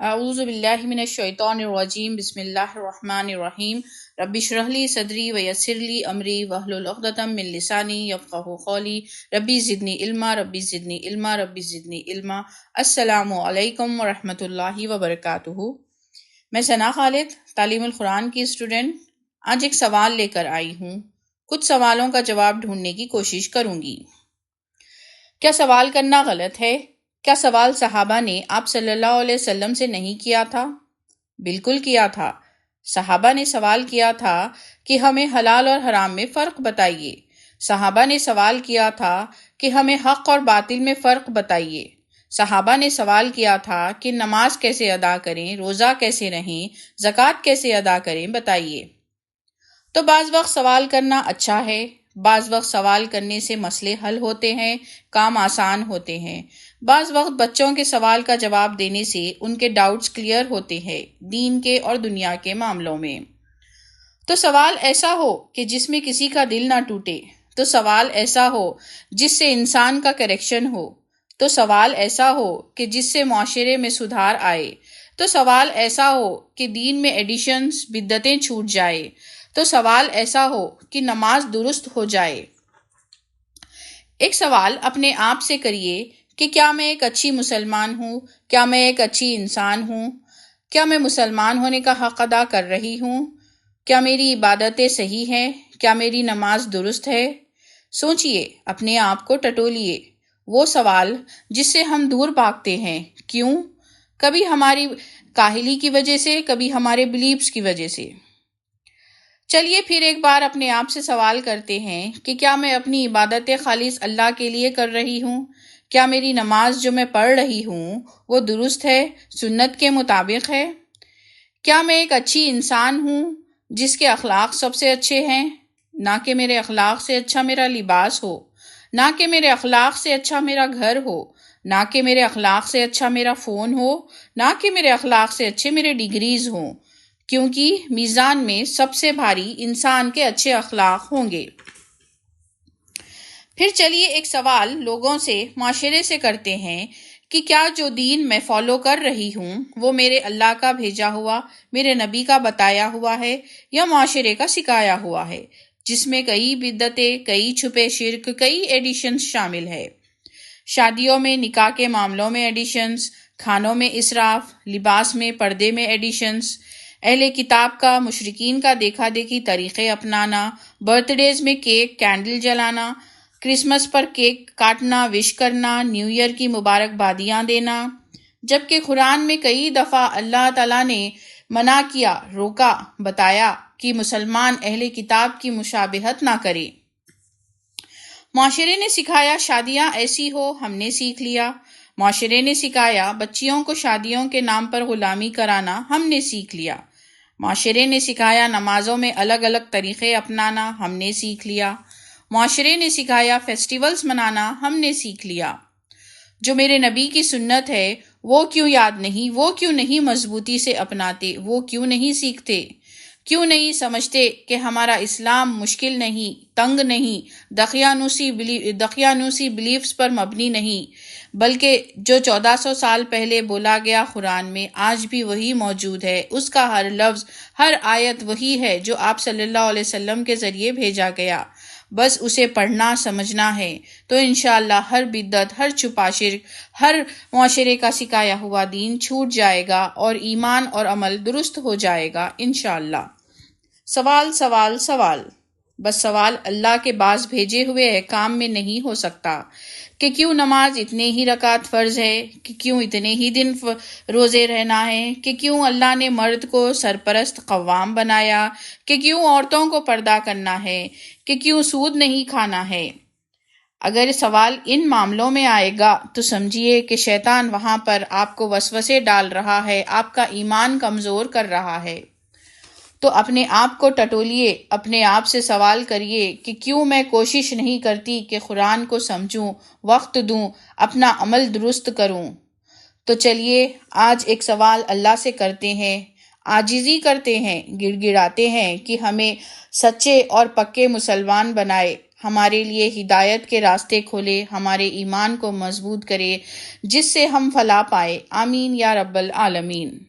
اعوذ باللہ من الشیطان الرجیم بسم اللہ الرحمن الرحیم رب اشرح لی صدری ویسر لی امری واحلل عقدۃ من لسانی یفقہوا قولی ربی زدنی علما ربی زدنی علما ربی زدنی علما۔ السلام علیکم ورحمۃ اللہ وبرکاتہ۔ میں ثنا خالد، تعلیم القرآن کی اسٹوڈنٹ، آج ایک سوال لے کر آئی ہوں۔ کچھ سوالوں کا جواب ڈھونڈنے کی کوشش کروں گی۔ کیا سوال کرنا غلط ہے؟ کیا سوال صحابہ نے آپ صلی اللہ علیہ وسلم سے نہیں کیا تھا؟ بالکل کیا تھا۔ صحابہ نے سوال کیا تھا کہ ہمیں حلال اور حرام میں فرق بتائیے۔ صحابہ نے سوال کیا تھا کہ ہمیں حق اور باطل میں فرق بتائیے۔ صحابہ نے سوال کیا تھا کہ نماز کیسے ادا کریں، روزہ کیسے رہیں، زکوٰۃ کیسے ادا کریں، بتائیے۔ تو بعض وقت سوال کرنا اچھا ہے، بعض وقت سوال کرنے سے مسئلے حل ہوتے ہیں، کام آسان ہوتے ہیں۔ بعض وقت بچوں کے سوال کا جواب دینے سے ان کے ڈاؤٹس کلیئر ہوتے ہیں دین کے اور دنیا کے معاملوں میں۔ تو سوال ایسا ہو کہ جس میں کسی کا دل نہ ٹوٹے، تو سوال ایسا ہو جس سے انسان کا کریکشن ہو، تو سوال ایسا ہو کہ جس سے معاشرے میں سدھار آئے، تو سوال ایسا ہو کہ دین میں ایڈیشنز بدعتیں چھوٹ جائے، تو سوال ایسا ہو کہ نماز درست ہو جائے۔ ایک سوال اپنے آپ سے کریے کہ کیا میں ایک اچھی مسلمان ہوں؟ کیا میں ایک اچھی انسان ہوں؟ کیا میں مسلمان ہونے کا حق ادا کر رہی ہوں؟ کیا میری عبادتیں صحیح ہیں؟ کیا میری نماز درست ہے؟ سوچئے، اپنے آپ کو ٹٹولیے۔ وہ سوال جس سے ہم دور بھاگتے ہیں، کیوں؟ کبھی ہماری کاہلی کی وجہ سے، کبھی ہمارے بلیفز کی وجہ سے۔ چلیے پھر ایک بار اپنے آپ سے سوال کرتے ہیں کہ کیا میں اپنی عبادتیں خالص اللہ کے لیے کر رہی ہوں؟ کیا میری نماز جو میں پڑھ رہی ہوں وہ درست ہے، سنت کے مطابق ہے؟ کیا میں ایک اچھی انسان ہوں جس کے اخلاق سب سے اچھے ہیں؟ نہ کہ میرے اخلاق سے اچھا میرا لباس ہو، نہ کہ میرے اخلاق سے اچھا میرا گھر ہو، نہ کہ میرے اخلاق سے اچھا میرا فون ہو، نہ کہ میرے اخلاق سے اچھے میرے ڈگریز ہوں، کیونکہ میزان میں سب سے بھاری انسان کے اچھے اخلاق ہوں گے۔ پھر چلیے ایک سوال لوگوں سے، معاشرے سے کرتے ہیں کہ کیا جو دین میں فالو کر رہی ہوں وہ میرے اللہ کا بھیجا ہوا، میرے نبی کا بتایا ہوا ہے یا معاشرے کا سکھایا ہوا ہے، جس میں کئی بدعتیں، کئی چھپے شرک، کئی ایڈیشنز شامل ہے۔ شادیوں میں، نکاح کے معاملوں میں ایڈیشنز، کھانوں میں اسراف، لباس میں، پردے میں ایڈیشنز، اہل کتاب کا، مشرکین کا دیکھا دیکھی طریقے اپنانا، برتھ ڈیز میں کیک، کینڈل جلانا، کرسمس پر کیک کاٹنا، وش کرنا، نیو ایئر کی مبارکبادیاں دینا، جبکہ قرآن میں کئی دفعہ اللہ تعالیٰ نے منع کیا، روکا، بتایا کہ مسلمان اہل کتاب کی مشابہت نہ کرے۔ معاشرے نے سکھایا شادیاں ایسی ہو، ہم نے سیکھ لیا۔ معاشرے نے سکھایا بچیوں کو شادیوں کے نام پر غلامی کرانا، ہم نے سیکھ لیا۔ معاشرے نے سکھایا نمازوں میں الگ الگ طریقے اپنانا، ہم نے سیکھ لیا۔ معاشرے نے سکھایا فیسٹیولز منانا، ہم نے سیکھ لیا۔ جو میرے نبی کی سنت ہے وہ کیوں یاد نہیں، وہ کیوں نہیں مضبوطی سے اپناتے، وہ کیوں نہیں سیکھتے؟ کیوں نہیں سمجھتے کہ ہمارا اسلام مشکل نہیں، تنگ نہیں، دقیانوسی بلیفز پر مبنی نہیں، بلکہ جو 1400 سال پہلے بولا گیا قرآن میں آج بھی وہی موجود ہے، اس کا ہر لفظ، ہر آیت وہی ہے جو آپ صلی اللہ علیہ وسلم کے ذریعے بھیجا گیا، بس اسے پڑھنا سمجھنا ہے، تو انشاءاللہ ہر بدعت، ہر چھپا شرک، ہر معاشرے کا سکھایا ہوا دین چھوٹ جائے گا اور ایمان اور عمل درست ہو جائے گا انشاءاللہ۔ سوال سوال سوال، بس سوال اللہ کے بعض بھیجے ہوئے احکام میں نہیں ہو سکتا کہ کیوں نماز اتنے ہی رکعت فرض ہے، کہ کیوں اتنے ہی دن روزے رہنا ہے، کہ کیوں اللہ نے مرد کو سرپرست قوام بنایا، کہ کیوں عورتوں کو پردہ کرنا ہے، کہ کیوں سود نہیں کھانا ہے۔ اگر سوال ان معاملوں میں آئے گا تو سمجھیے کہ شیطان وہاں پر آپ کو وسوسے ڈال رہا ہے، آپ کا ایمان کمزور کر رہا ہے۔ تو اپنے آپ کو ٹٹولیے، اپنے آپ سے سوال کریے کہ کیوں میں کوشش نہیں کرتی کہ قرآن کو سمجھوں، وقت دوں، اپنا عمل درست کروں۔ تو چلیے آج ایک سوال اللہ سے کرتے ہیں، عاجزی کرتے ہیں، گڑ گڑاتے ہیں کہ ہمیں سچے اور پکے مسلمان بنائے، ہمارے لیے ہدایت کے راستے کھولے، ہمارے ایمان کو مضبوط کرے، جس سے ہم فلاح پائے۔ آمین یا رب العالمین۔